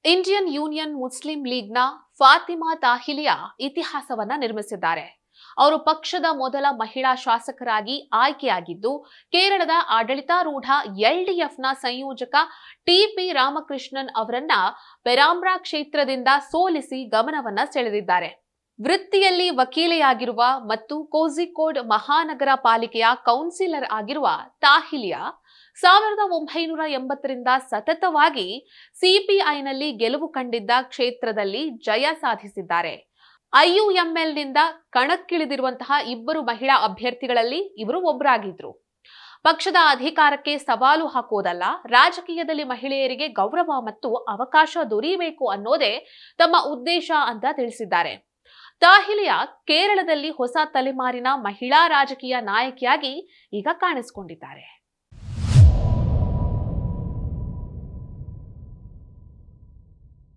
Indian union Muslim ಲೀಗ್ನ Fatima ತಾಹಿಲಿಯಾ ಇತಿಹಾಸವನ್ನ ನಿರ್ಮಿಸಿದ್ದಾರೆ. ಅವರು ಪಕ್ಷದ ಮೊದಲ ಮಹಿಳಾ ಶಾಸಕರಾಗಿ ಆಯ್ಕೆಯಾಗಿದ್ದು, ಕೇರಳದ ಆಡಳಿತಾರೂಢ ಎಲ್ಡಿಎಫ್ನ ಸಂಯೋಜಕ ಟಿಪಿ ರಾಮಕೃಷ್ಣನ್ ಅವರನ್ನ ಪೆರಾಂಬ್ರಾ ಕ್ಷೇತ್ರದಿಂದ ಸೋಲಿಸಿ ಗಮನವನ್ನ ಸೆಳೆದಿದ್ದಾರೆ. ವೃತ್ತಿಯಲ್ಲಿ ವಕೀಲೆಯಾಗಿರುವ ಮತ್ತು ಕೋಝಿಕೋಡ್ ಮಹಾನಗರ ಪಾಲಿಕೆಯ ಕೌನ್ಸಿಲರ್ ಆಗಿರುವ ತಾಹಿಲಿಯಾ 1980ರಿಂದ ಸತತವಾಗಿ ಸಿಪಿಐನಲ್ಲಿ ಗೆಲುವು ಕಂಡಿದ್ದ ಕ್ಷೇತ್ರದಲ್ಲಿ ಜಯ ಸಾಧಿಸಿದ್ದಾರೆ. ಐಯುಎಂಎಲ್ನಿಂದ ಕಣಕ್ಕಿಳಿದಿರುವಂತಹ ಇಬ್ಬರು ಮಹಿಳಾ ಅಭ್ಯರ್ಥಿಗಳಲ್ಲಿ ಇವರು ಒಬ್ಬರಾಗಿದ್ರು. ಪಕ್ಷದ ಅಧಿಕಾರಕ್ಕೆ ಸವಾಲು ಹಾಕುವುದಲ್ಲ, ರಾಜಕೀಯದಲ್ಲಿ ಮಹಿಳೆಯರಿಗೆ ಗೌರವ ಮತ್ತು ಅವಕಾಶ ದೊರೆಯಬೇಕು ಅನ್ನೋದೇ ತಮ್ಮ ಉದ್ದೇಶ ಅಂತ ತಿಳಿಸಿದ್ದಾರೆ. ತಾಹಿಲಿಯಾ ಕೇರಳದಲ್ಲಿ ಹೊಸ ತಲೆಮಾರಿನ ಮಹಿಳಾ ರಾಜಕೀಯ ನಾಯಕಿಯಾಗಿ ಈಗ ಕಾಣಿಸಿಕೊಂಡಿದ್ದಾರೆ.